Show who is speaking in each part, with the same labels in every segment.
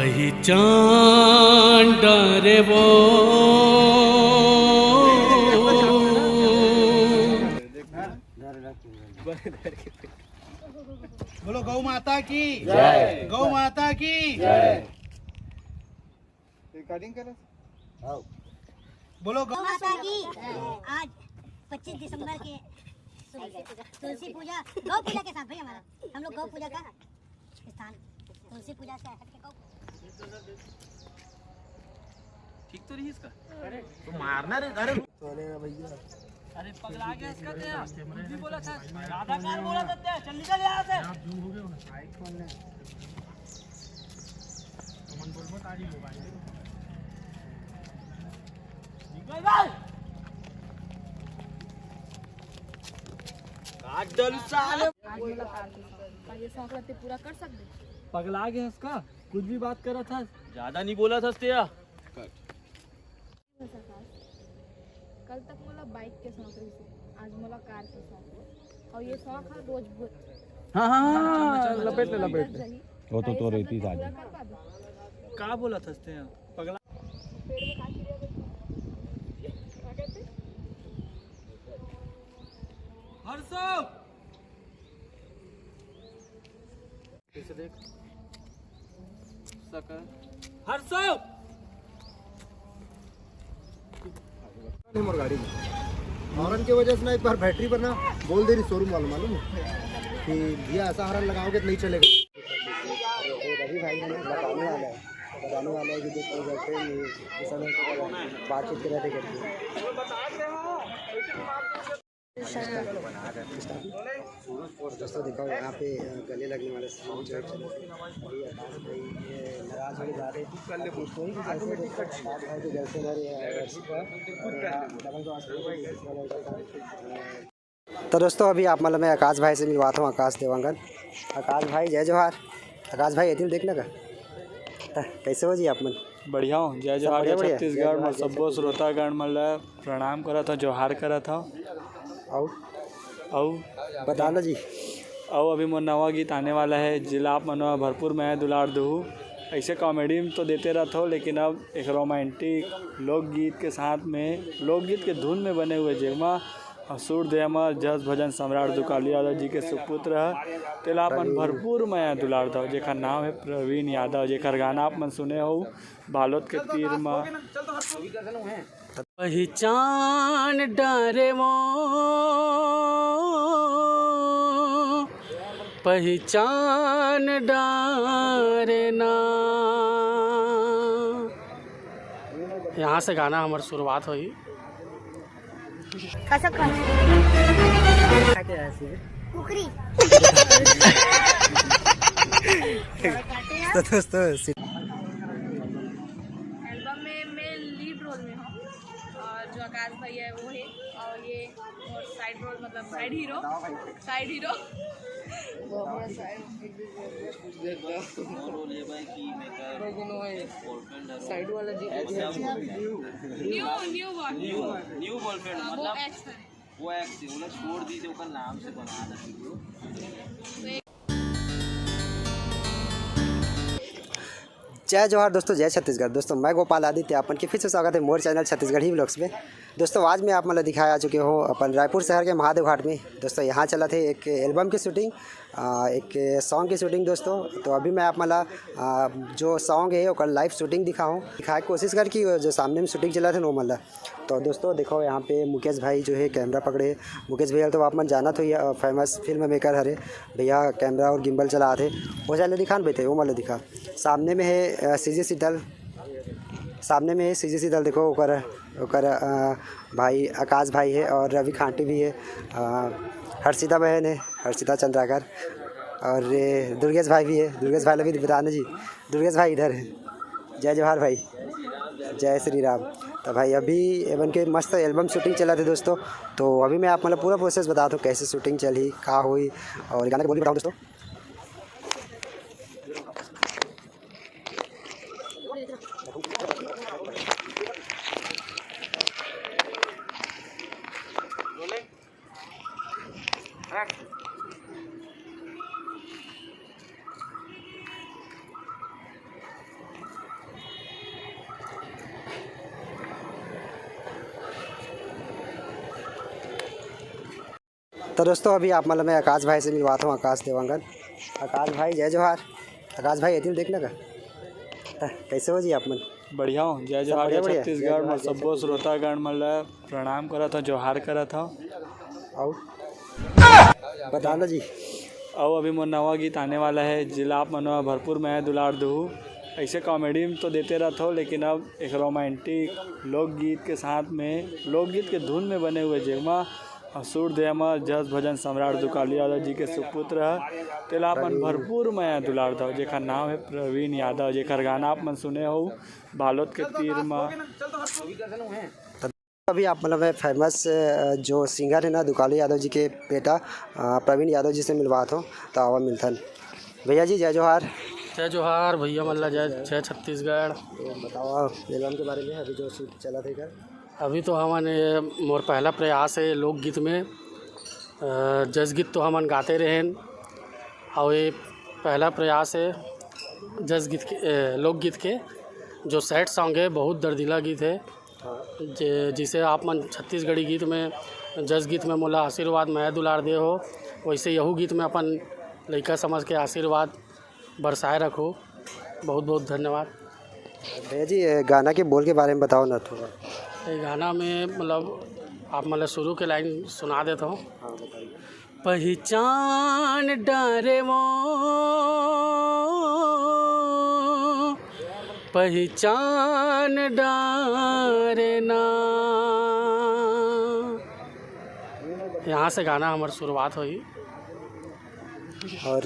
Speaker 1: पहचान डरे वो
Speaker 2: बोलो गौ माता की जय, गौ माता की जय। रिकॉर्डिंग करो। बोलो
Speaker 3: गौ माता की। आज 25 दिसंबर के तुलसी पूजा गौ पूजा के साथ भाई हमारा हम लोग गौ पूजा का स्थान तुलसी पूजा से हट के गौ
Speaker 1: ठीक तो नहीं इसका।
Speaker 2: अरे तो मारना रे। अरे
Speaker 1: भैया अरे पगला गया इसका क्या भी बोला था राधा कार बोला था क्या चल निकल यहां से आप जूम हो गए आईफोन ने मन बोल मत आज ही मोबाइल निकल भाई काट डाल साले
Speaker 4: ये संक्रांति पूरा कर सकते
Speaker 1: पगला गया इसका कुछ भी बात कर रहा था ज्यादा नहीं बोला था तेरा
Speaker 4: कल तक मला बाइक के शौक रही थी आज मला कार के शौक और ये शौक है रोज
Speaker 1: हाँ लपेट ले
Speaker 5: वो तो रहती था
Speaker 1: का बोला था तेरा पगला हर्षो कैसे देख सका हर्षो
Speaker 2: मोर गाड़ी में हॉर्न की वजह से ना एक बार बैटरी पर ना बोल दे रही शोरूम वालों मालूम कि भैया ऐसा हॉर्न लगाओगे तो नहीं चलेगा। रवि भाई ने बताने वाला है कि जो कोई गर्लफ्रेंड बातचीत कर रहे थे दोस्तों देखो यहाँ पे गले लगने वाले नाराज होने जा रहे तो दोस्तों अभी आप मतलब मैं आकाश भाई से मिलवाता हूँ। आकाश देवांगन आकाश भाई जय जोहार। आकाश भाई एतिल देखने का कैसे हो जी आप मन
Speaker 1: बढ़िया हूँ जय जोहार छत्तीसगढ़ में सबो श्रोतागण मतलब प्रणाम करा था जोहार करा था और
Speaker 2: बता लो जी
Speaker 1: और अभी मोर नवा गीत आने वाला है जिला आप मनवा भरपूर मैं दुलार दूँ ऐसे कॉमेडी में तो देते रहता हूँ लेकिन अब एक रोमांटिक लोकगीत के साथ में लोकगीत के धुन में बने हुए जेमा सूर देमा जस भजन सम्राट दुकाली यादव जी के सुपुत्र है तेला अपन भरपूर मैं दुलार दो जेकर नाम है प्रवीण यादव जेकर गाना आप मन सुने हो बालोद के तीर में पहचान डरे वो पहचान डरना यहाँ से गाना हमारी शुरुआत हुई
Speaker 3: कुकरी
Speaker 2: तो दोस्तों
Speaker 4: एल्बम में मैं लीड रोल में हूँ और जो आकाश भाई है वो है और ये और साइड रोल मतलब साइड हीरो
Speaker 2: साइड वाला जी
Speaker 4: न्यू
Speaker 1: बॉयफ्रेंड
Speaker 4: वो एक्स है
Speaker 1: वो एक्स मतलब छोड़ दीजिए उसका नाम से बना
Speaker 2: जय जोहार दोस्तों जय छत्तीसगढ़। दोस्तों मैं गोपाल आदित्य अपन के फिर से स्वागत है मोर चैनल छत्तीसगढ़ी व्लॉग्स में। दोस्तों आज मैं आप मतलब दिखाया आ चुके हो अपन रायपुर शहर के महादेव घाट में। दोस्तों यहाँ चला थे एक एल्बम की शूटिंग एक सॉन्ग की शूटिंग दोस्तों। तो अभी मैं आप मतलब जो सॉन्ग है वो लाइव शूटिंग दिखाऊँ दिखाने की कोशिश कर कि जो सामने में शूटिंग चला था वो मतलब। तो दोस्तों देखो यहाँ पे मुकेश भाई जो है कैमरा पकड़े। मुकेश भैया तो आप मन जाना तो ये फेमस फिल्म मेकर हरे भैया कैमरा और गिम्बल चला थे वो चले दिखा बेटे वो मतलब दिखा। सामने में है सीजीसी दल सामने में है सीजीसी दल देखो ओकर भाई आकाश भाई है और रवि खांटी भी है हर्षिता बहन है हर्षिता चंद्राकर और दुर्गेश भाई भी है। दुर्गेश भाई भी बताना जी दुर्गेश भाई इधर है। जय जोहार भाई जय श्री राम। तो भाई अभी एवन के मस्त एल्बम शूटिंग चला थे दोस्तों। तो अभी मैं आप मतलब पूरा प्रोसेस बताता हूँ कैसे शूटिंग चली कहाँ हुई और गाने बोली बताऊँ दोस्तों। तो दोस्तों अभी आप मतलब मैं आकाश भाई से मिलवाता हूँ, आकाश देवांगन। आकाश भाई जय जोहार। आकाश भाई एतिल देखना का कैसे हो जी आप मन?
Speaker 1: बढ़िया हूँ। जय जोहार जय छत्तीसगढ़ मैं सब्बो श्रोतागण मन ल प्रणाम करत हूँ, जोहार करत हूँ।
Speaker 2: और बता लो जी।
Speaker 1: और अभी मोर नवा गीत आने वाला है, जिला आप मनवा भरपूर मैं दुलार दूँ। ऐसे कॉमेडी तो देते रहता हूँ, लेकिन अब एक रोमांटिक लोकगीत के साथ में, लोकगीत के धुन में बने हुए जेमा सुर देमा जस भजन सम्राट दुकाली यादव जी के सुपुत्र है तेला अपन भरपूर मैं दुलार दो, जेकर नाम है प्रवीण यादव, जेकर गाना आप मन सुने हो बालोद के तीर में।
Speaker 2: अभी आप मतलब फेमस जो सिंगर है ना दुकाली यादव जी के बेटा प्रवीण यादव जी से मिलवाता हूँ, तो आवा मिलथन। भैया जी जय जोहार।
Speaker 6: जय जोहार भैया मल्ला, जय छत्तीसगढ़।
Speaker 2: तो बताओ एल्बम के बारे में, अभी जो शूट चला था कर।
Speaker 6: अभी तो हमन मोर पहला प्रयास है लोकगीत में। जस गीत तो हमन गाते रहें और ये पहला प्रयास है जस गीत के लोकगीत के। जो सैड सॉन्ग है, बहुत दर्दिला गीत है, जिसे आप मन छत्तीसगढ़ी गीत में जस गीत में मोला आशीर्वाद मैं दुलार दे हो, वैसे यहू गीत में अपन लड़का समझ के आशीर्वाद बरसाए रखो। बहुत बहुत धन्यवाद।
Speaker 2: भैया जी गाना के बोल के बारे में बताओ ना थोड़ा।
Speaker 6: ये गाना में मतलब आप मतलब शुरू के लाइन सुना देता हूँ। पहचान डारे वो, पहचान डारे ना। यहाँ से गाना हमारी शुरुआत हुई।
Speaker 2: और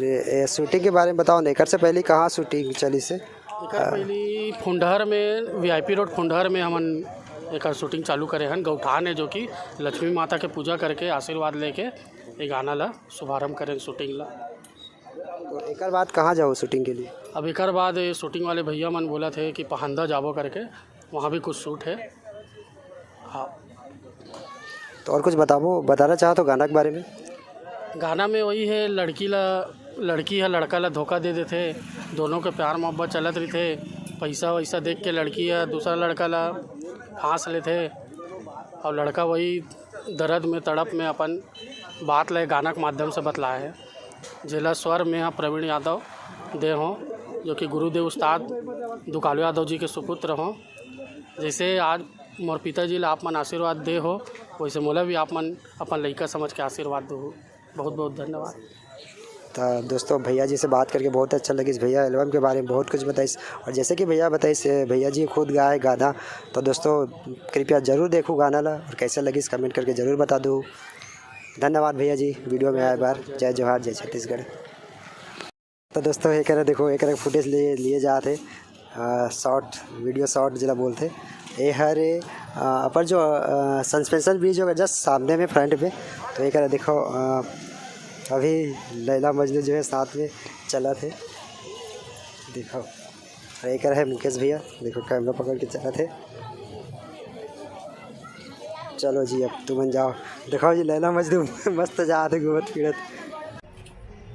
Speaker 2: शूटिंग के बारे में बताओ ना, एक से पहले कहाँ शूटिंग चली से?
Speaker 6: एक पहली फुंडहर में, वीआईपी रोड फुंडहर में हमन एक शूटिंग चालू करे हन। गौठान है जो कि लक्ष्मी माता के पूजा करके आशीर्वाद लेके ये गाना ला शुभारम्भ करें शूटिंग ला।
Speaker 2: तो एक बाद कहाँ जाओ शूटिंग के लिए?
Speaker 6: अब एक बाद ये शूटिंग वाले भैया मन बोला थे कि पहंदा जाबो करके, वहाँ भी कुछ शूट है। हाँ,
Speaker 2: तो और कुछ बताना चाहो तो गाना के बारे में?
Speaker 6: गाना में वही है, लड़की है लड़का ला धोखा दे देते, दोनों के प्यार मोहब्बत चलत रही थे। पैसा वैसा देख के लड़की है दूसरा लड़का ला फांस लेते, और लड़का वही दर्द में तड़प में अपन बात ले गाना के माध्यम से बतलाए है। जिला स्वर में यहाँ प्रवीण यादव दे हों, जो कि गुरुदेव उस्ताद दुकालू यादव जी के सुपुत्र हों। जैसे आज मोर पिताजी ला आप मन आशीर्वाद दे हो, वैसे मोला भी आप मन अपन लड़का समझ के आशीर्वाद दो। बहुत बहुत धन्यवाद।
Speaker 2: तो दोस्तों भैया जी से बात करके बहुत अच्छा लगी। इस भैया एल्बम के बारे में बहुत कुछ बताइस, और जैसे कि भैया बताइस भैया जी खुद गाए गाना। तो दोस्तों कृपया ज़रूर देखो गाना ला, और कैसा लगी कमेंट करके ज़रूर बता दो। धन्यवाद भैया जी वीडियो में आए बार। जय जोहार जय छत्तीसगढ़। तो दोस्तों एक देखो एक फुटेज लिए जाते शॉर्ट वीडियो शॉर्ट जिला बोलते ये हरे अपन जो सस्पेंशन ब्रिज होगा जस्ट सामने में फ्रंट पे। तो एक देखो अभी लैला मजनू जो है साथ में चला थे, देखो। एक है मुकेश भैया, देखो कैमरा पकड़ के चला थे। चलो जी अब तुम जाओ, देखो जी लैला मजनू मस्त जाते घूमत फिरत।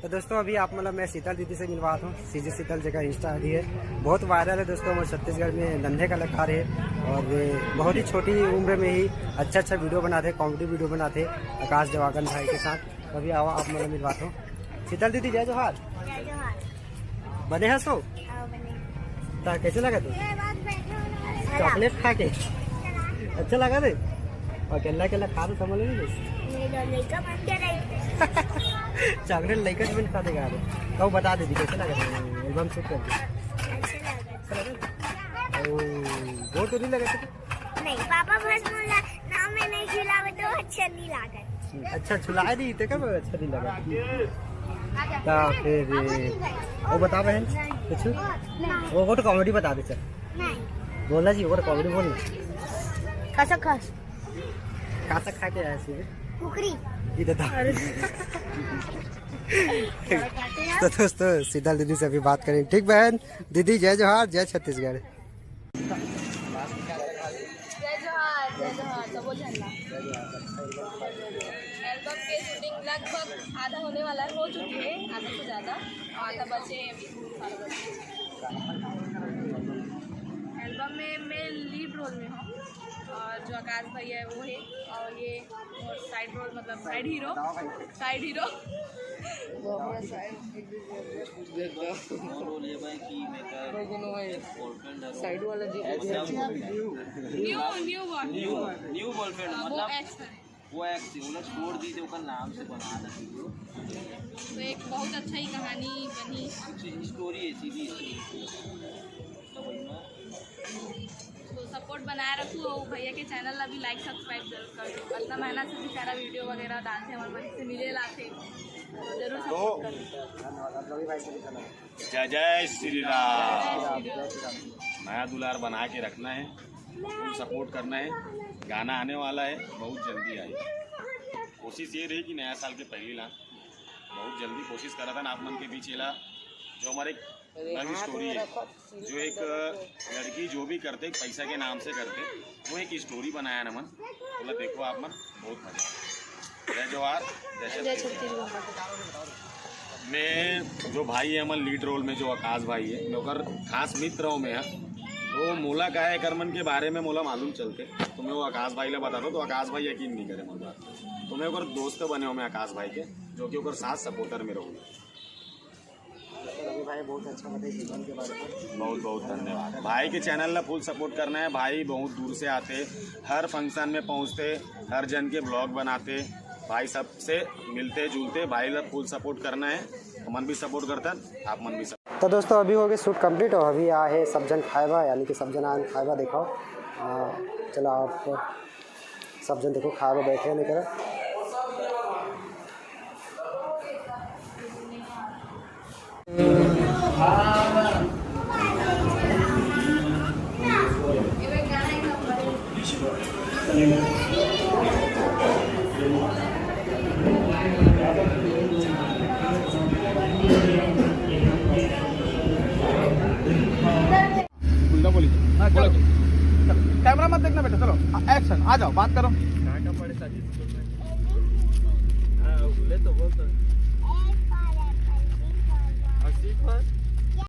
Speaker 2: तो दोस्तों अभी आप मतलब मैं शीतल दीदी से मिलवाता हूँ। सीजी शीतल जगह इंस्टा आईडी है, बहुत वायरल है दोस्तों। हमारे छत्तीसगढ़ में नन्हे कलाकार है, और वे बहुत ही छोटी उम्र में ही अच्छा वीडियो बनाते, कॉमेडी वीडियो बनाते आकाश देवांगन भाई के साथ। अभी आओ आप मतलब मिलवाता हूँ। शीतल दीदी जय जोहार। बने हैं सो तो कैसे लगा तू? चॉकलेट खा के अच्छा लगा थे? और केला खा तो समझ नहीं चॉकलेट लड़का भी खा देगा। कब बता दे कैसे लगा एल्बम शूट कर वो तो नहीं लगा
Speaker 7: नहीं पापा बस बोला ना मैं नहीं खिलावे तो अच्छा नहीं लगा।
Speaker 2: अच्छा छुलाए दी तो कब अच्छा नहीं लगा? तो फिर वो बता बहन कुछ वो तो कॉमेडी बता दे। चल
Speaker 7: नहीं
Speaker 2: बोलना जी, वो तो कॉमेडी बोलना।
Speaker 7: खसखस
Speaker 2: खा के आया सीधे
Speaker 7: कुकरी
Speaker 2: इधर था। तो दोस्तों शीतल दीदी से अभी बात करें। ठीक बहन दीदी जय जोहार जय छत्तीसगढ़।
Speaker 4: जय जोहार सबो झंडा। एल्बम की शूटिंग लगभग आधा होने वाला है, हो चुकी है आधा से ज़्यादा, और आधा बचे अभी। एल्बम में मैं लीड रोल में हूँ, और जो आकाश भाई है वो है, और ये और साइड रोल मतलब साइड हीरो
Speaker 8: न्यू बॉयफ्रेंड
Speaker 4: वो
Speaker 8: मतलब
Speaker 4: एक्स है।
Speaker 8: वो एक्स छोड़ दी थी नाम से बना
Speaker 4: तो एक बहुत अच्छा ही कहानी बनी,
Speaker 8: स्टोरी है सीधी
Speaker 4: तो सपोर्ट बनाए रखो। भैया के चैनल अभी लाइक सब्सक्राइब जरूर कर दो। इतना मेहनत से भी सारा वीडियो वगैरह डालते हैं, हमारे बच्चे से मिले लाते, तो जरूर सपोर्ट करो।
Speaker 5: जय जय श्री राम। नया दुलार बना के रखना है, फुल सपोर्ट करना है। गाना आने वाला है, बहुत जल्दी आएगा। कोशिश ये रही कि नया साल के पहली ला बहुत जल्दी कोशिश करा था ना आप मन के बीच ला। जो हमारे नई स्टोरी है, जो एक लड़की जो भी करते पैसा के नाम से करते, वो एक स्टोरी बनाया ना मन, बोला देखो आप मन बहुत मजा। जय जवाहर जय छत्तीसगढ़। मैं जो भाई है हमारे लीड रोल में जो आकाश भाई है, मैं ओकर खास मित्र हूँ मैं। तो मोला का है करमन के बारे में मोला मालूम चलते, तो मैं वो आकाश भाई ला बता दो, तो आकाश भाई यकीन नहीं करे मोर बात। तो मैं ओकर दोस्त बने हूँ मैं आकाश भाई के, जो कि ओकर साथ सपोर्टर में रहूँ।
Speaker 2: भाई बहुत अच्छा बताइए जीवन के बारे में।
Speaker 5: बहुत बहुत धन्यवाद। भाई के चैनल ला फुल सपोर्ट करना है। भाई बहुत दूर से आते, हर फंक्शन में पहुंचते, हर जन के ब्लॉग बनाते, भाई सबसे मिलते जुलते। भाई ला फुल सपोर्ट करना है, मन भी सपोर्ट करता है, आप मन भी सपोर्ट।
Speaker 2: तो दोस्तों अभी हो गई शूट कंप्लीट और अभी आए हैं सब जन खाएबा, यानी कि सब जन आन खाएबा। देखो चलो आप सब जन देखो खाएबा बैठे नहीं करे।
Speaker 9: कैमरा मत देखना बेटा, चलो एक्शन, आ जाओ बात करो।
Speaker 1: बोल तो